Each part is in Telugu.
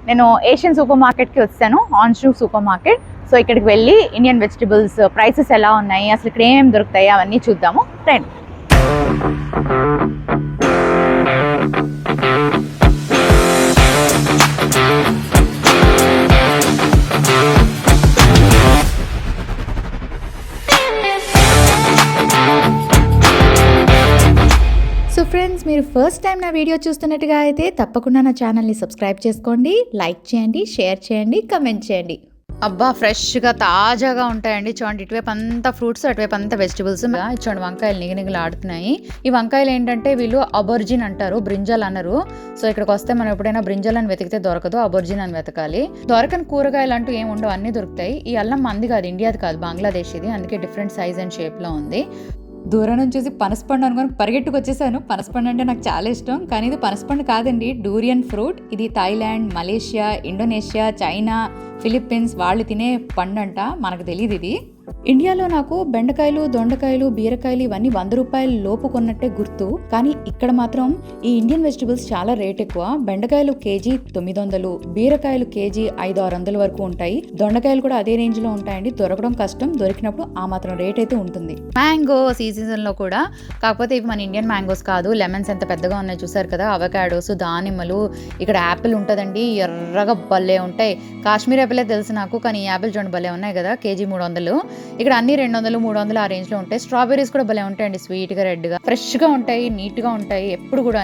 నేను ఏషియన్ సూపర్ మార్కెట్కి వచ్చాను, ఆన్షూ సూపర్ మార్కెట్. సో ఇక్కడికి వెళ్ళి ఇండియన్ వెజిటబుల్స్ ప్రైసెస్ ఎలా ఉన్నాయి, అసలు ఇక్కడ ఏమేమి దొరుకుతాయి అవన్నీ చూద్దాము. రండి. ఫ్రెండ్స్, మీరు ఫస్ట్ టైం నా వీడియో చూస్తున్నట్టుగా అయితే తప్పకుండా నా ఛానల్ని సబ్స్క్రైబ్ చేసుకోండి, లైక్ చేయండి, షేర్ చేయండి, కమెంట్ చేయండి. అబ్బా, ఫ్రెష్గా తాజాగా ఉంటాయండి. చూడండి, ఇటువైపు అంతా ఫ్రూట్స్, అటువైపు అంతా వెజిటబుల్స్. చూడండి, వంకాయలు నిగనిగలు ఆడుతున్నాయి. ఈ వంకాయలు ఏంటంటే వీళ్ళు అబొర్జిన్ అంటారు, బ్రింజల్ అనరు. సో ఇక్కడికి వస్తే మనం ఎప్పుడైనా బ్రింజల్ అని వెతికితే దొరకదు, అబొర్జిన్ అని వెతకాలి. దొరకని కూరగాయలు అంటూ ఏమి ఉండవు, అన్నీ దొరుకుతాయి. ఈ అల్లం మంది కాదు, ఇండియాది కాదు, బంగ్లాదేశ్ ఇది, అందుకే డిఫరెంట్ సైజ్ అండ్ షేప్లో ఉంది. దూరం నుంచి చూసి పనసపండు అనుకొని పరిగెట్టుకు వచ్చేసాను. పనసపండు అంటే నాకు చాలా ఇష్టం, కానీ ఇది పనసపండు కాదండి, డూరియన్ ఫ్రూట్. ఇది Thailand, Malaysia, Indonesia, China, Philippines వాళ్ళు తినే పండు అంట, మనకు తెలియదు ఇది. ఇండియాలో నాకు బెండకాయలు, దొండకాయలు, బీరకాయలు ఇవన్నీ 100 రూపాయల లోపు కొన్నట్టే గుర్తు. కానీ ఇక్కడ మాత్రం ఈ ఇండియన్ వెజిటబుల్స్ చాలా రేట్ ఎక్కువ. బెండకాయలు కేజీ 900, బీరకాయలు కేజీ 500-600 వరకు ఉంటాయి. దొండకాయలు కూడా అదే రేంజ్ లో ఉంటాయండి. దొరకడం కష్టం, దొరికినప్పుడు ఆ మాత్రం రేట్ అయితే ఉంటుంది. మ్యాంగో సీజన్ లో కూడా, కాకపోతే ఇవి మన ఇండియన్ మ్యాంగోస్ కాదు. లెమన్స్ ఎంత పెద్దగా ఉన్నాయి చూసారు కదా, అవకాడోస్, దానిమ్మలు. ఇక్కడ యాపిల్ ఉంటుందండి, ఎర్రగా భలే ఉంటాయి. కాశ్మీర్ యాపిలే తెలుసు నాకు, కానీ ఈ యాపిల్ చూడండి భలే ఉన్నాయి కదా, కేజీ 300. ఇక్కడ అన్ని 200-300 ఆ రేంజ్ లో ఉంటాయి. స్ట్రాబెర్రీస్ కూడా భలే ఉంటాయండి, స్వీట్ గా, రెడ్ గా, ఫ్రెష్ గా ఉంటాయి, నీట్ గా ఉంటాయి. ఎప్పుడు కూడా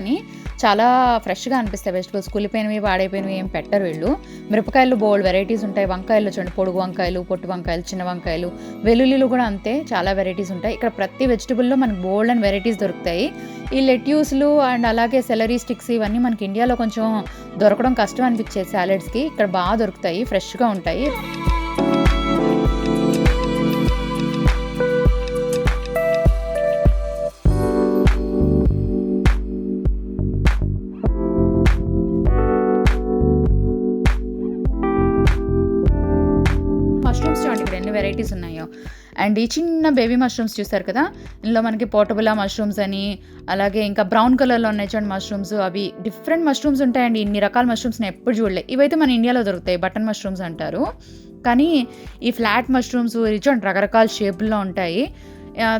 చాలా ఫ్రెష్ గా అనిపిస్తాయి వెజిటబుల్స్. కులిపోయినవి, పాడైపోయినవి ఏం పెట్టరు వీళ్ళు. మిరపకాయలు బోల్డ్ వెరైటీస్ ఉంటాయి. వంకాయలు చూడండి, పొడుగు వంకాయలు, పొట్టు వంకాయలు, చిన్న వంకాయలు, వెల్లుల్లిలు కూడా అంతే, చాలా వెరైటీస్ ఉంటాయి. ఇక్కడ ప్రతి వెజిటబుల్లో మనకి బోల్డ్ అండ్ వెరైటీస్ దొరుకుతాయి. ఈ లెట్యూస్లు అండ్ అలాగే సెలరీ స్టిక్స్ ఇవన్నీ మనకి ఇండియాలో కొంచెం దొరకడం కష్టం అనిపించేది సాలెడ్స్కి. ఇక్కడ బాగా దొరుకుతాయి, ఫ్రెష్గా ఉంటాయి. మష్రూమ్స్ చూడండి ఇక్కడ ఎన్ని వెరైటీస్ ఉన్నాయో. అండ్ ఈ చిన్న బేబీ మష్రూమ్స్ చూస్తారు కదా, ఇందులో మనకి పోర్టబులా మష్రూమ్స్ అని, అలాగే ఇంకా బ్రౌన్ కలర్లో ఉన్నాయి చూడండి మష్రూమ్స్. అవి డిఫరెంట్ మష్రూమ్స్ ఉంటాయండి, ఇన్ని రకాల మష్రూమ్స్ నేను ఎప్పుడు చూడలే. ఇవైతే మన ఇండియాలో దొరుకుతాయి, బటన్ మష్రూమ్స్ అంటారు. కానీ ఈ ఫ్లాట్ మష్రూమ్స్ చూడండి రకరకాల షేపుల్లో ఉంటాయి.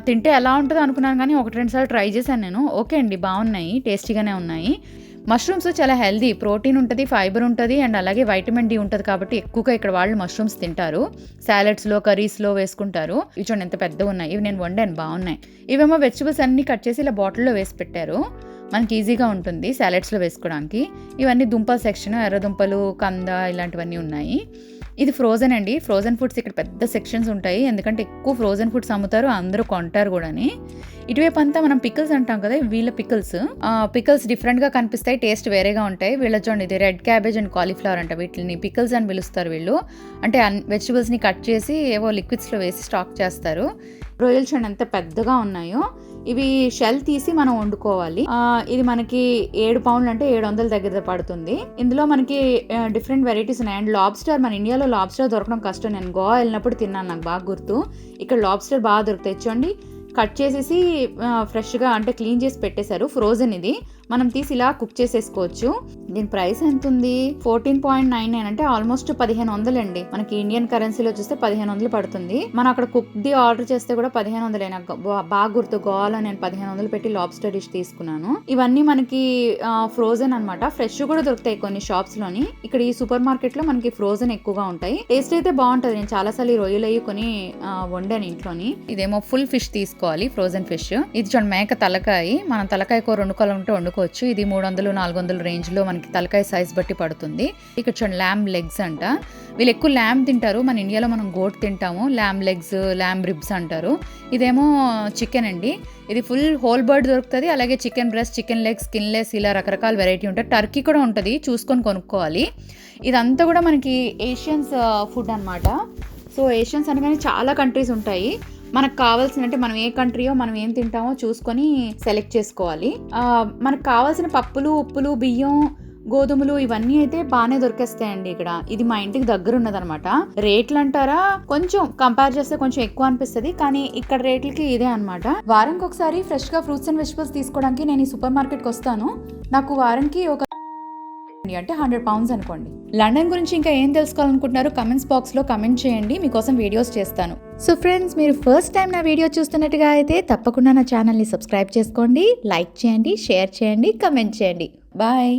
తింటే ఎలా ఉంటుందో అనుకున్నాను, కానీ 1-2 సార్లు ట్రై చేశాను నేను. ఓకే అండి, బాగున్నాయి, టేస్టీగానే ఉన్నాయి. మష్రూమ్స్ చాలా హెల్దీ, ప్రోటీన్ ఉంటుంది, ఫైబర్ ఉంటుంది, అండ్ అలాగే వైటమిన్ డి ఉంటుంది. కాబట్టి ఎక్కువగా ఇక్కడ వాళ్ళు మష్రూమ్స్ తింటారు. సాలెడ్స్లో, కర్రీస్లో వేసుకుంటారు. ఇవి చూడండి ఎంత పెద్దగా ఉన్నాయి. ఇవి నేను వండాను, బాగున్నాయి. ఇవేమో వెజిటబుల్స్ అన్నీ కట్ చేసి ఇలా బాటిల్లో వేసి పెట్టారు, మనకి ఈజీగా ఉంటుంది సాలెడ్స్లో వేసుకోవడానికి. ఇవన్నీ దుంపల సెక్షన్, ఎర్రదుంపలు, కంద ఇలాంటివన్నీ ఉన్నాయి. ఇది ఫ్రోజన్ అండి, ఫ్రోజన్ ఫుడ్స్ ఇక్కడ పెద్ద సెక్షన్స్ ఉంటాయి, ఎందుకంటే ఎక్కువ ఫ్రోజన్ ఫుడ్స్ అమ్ముతారు, అందరూ కొంటారు కూడా. ఇటువైపు అంతా మనం పికిల్స్ అంటాం కదా, వీళ్ళ పికిల్స్ డిఫరెంట్గా కనిపిస్తాయి, టేస్ట్ వేరేగా ఉంటాయి. వీళ్ళ చూడండి, ఇది రెడ్ క్యాబేజ్ అండ్ కాలీఫ్లవర్ అంట, వీటిని పికిల్స్ అని పిలుస్తారు వీళ్ళు. అంటే వెజిటబుల్స్ని కట్ చేసి ఏవో లిక్విడ్స్లో వేసి స్టాక్ చేస్తారు. రొయ్యలు చూడండి ఎంత పెద్దగా ఉన్నాయో. ఇవి షెల్ తీసి మనం వండుకోవాలి. ఇది మనకి 7 పౌండ్లు అంటే 700 దగ్గర పడుతుంది. ఇందులో మనకి డిఫరెంట్ వెరైటీస్ ఉన్నాయి. అండ్ లాబ్స్టర్, మన ఇండియాలో లాబ్స్టర్ దొరకడం కష్టం. నేను గోవా వెళ్ళినప్పుడు తిన్నాను, నాకు బాగా గుర్తు. ఇక్కడ లాబ్స్టర్ బాగా దొరుకుతాయి. చూడండి, కట్ చేసేసి ఫ్రెష్గా అంటే క్లీన్ చేసి పెట్టేశారు. ఫ్రోజన్ ఇది, మనం తీసి ఇలా కుక్ చేసేసుకోవచ్చు. దీని ప్రైస్ ఎంత ఉంది, 14.99 అంటే ఆల్మోస్ట్ 1500 అండి. మనకి ఇండియన్ కరెన్సీలో చూస్తే 1500 పడుతుంది. మనం అక్కడ కుక్ది ఆర్డర్ చేస్తే కూడా 1500. నాకు బాగా గుర్తు, గోవాలో నేను 1500 పెట్టి లాబ్స్టర్ డిష్ తీసుకున్నాను. ఇవన్నీ మనకి ఫ్రోజన్ అనమాట. ఫ్రెష్ కూడా దొరుకుతాయి కొన్ని షాప్స్ లోని. ఇక్కడ ఈ సూపర్ మార్కెట్ లో మనకి ఫ్రోజన్ ఎక్కువగా ఉంటాయి. టేస్ట్ అయితే బాగుంటది. నేను చాలా సార్లు ఈ రొయ్యలు అయ్యి కొని వండాను ఇంట్లోని. ఇదేమో ఫుల్ ఫిష్ తీసుకోవాలి, ఫ్రోజన్ ఫిష్. ఇది చూడండి మేక తలకాయ, మనం తలకాయ కూర వండుకోవాలంటే వండుకోవచ్చు. ఇది 300-400 రేంజ్ లో మనకి తలకాయ సైజ్ బట్టి పడుతుంది. ఇక్కడ చూడండి ల్యామ్ లెగ్స్ అంట. వీళ్ళు ఎక్కువ ల్యామ్ తింటారు, మన ఇండియాలో మనం గోట్ తింటాము. ల్యామ్ లెగ్స్, ల్యామ్ రిబ్స్ అంటారు. ఇదేమో చికెన్ అండి, ఇది ఫుల్ హోల్ బర్డ్ దొరుకుతుంది. అలాగే chicken breast, chicken leg, skinless, ఇలా రకరకాల వెరైటీ ఉంటాయి. టర్కీ కూడా ఉంటుంది, చూసుకొని కొనుక్కోవాలి. ఇదంతా కూడా మనకి ఏషియన్స్ ఫుడ్ అనమాట. సో ఏషియన్స్ అనగానే చాలా కంట్రీస్ ఉంటాయి. మనకు కావాల్సిన, అంటే మనం ఏ కంట్రీయో మనం ఏం తింటామో చూసుకొని సెలెక్ట్ చేసుకోవాలి. మనకు కావాల్సిన పప్పులు, ఉప్పులు, బియ్యం, గోధుమలు ఇవన్నీ అయితే బాగానే దొరికేస్తాయండి ఇక్కడ. ఇది మా ఇంటికి దగ్గర ఉన్నదనమాట. రేట్లు అంటారా, కొంచెం కంపేర్ చేస్తే కొంచెం ఎక్కువ అనిపిస్తుంది, కానీ ఇక్కడ రేట్లకి ఇదే అనమాట. వారానికి ఒకసారి ఫ్రెష్ గా ఫ్రూట్స్ అండ్ వెజిటబుల్స్ తీసుకోవడానికి నేను ఈ సూపర్ మార్కెట్కి వస్తాను. నాకు వారానికి ఒక అంటే 100 పౌండ్స్ అనుకోండి. లండన్ గురించి ఇంకా ఏం తెలుసుకోవాలనుకుంటున్నారు కమెంట్స్ బాక్స్లో కమెంట్ చేయండి, మీకోసం వీడియోస్ చేస్తాను. సో ఫ్రెండ్స్, మీరు ఫస్ట్ టైం నా వీడియో చూస్తున్నట్టుగా అయితే తప్పకుండా నా ఛానల్ని సబ్స్క్రైబ్ చేసుకోండి, లైక్ చేయండి, షేర్ చేయండి, కమెంట్ చేయండి. బాయ్.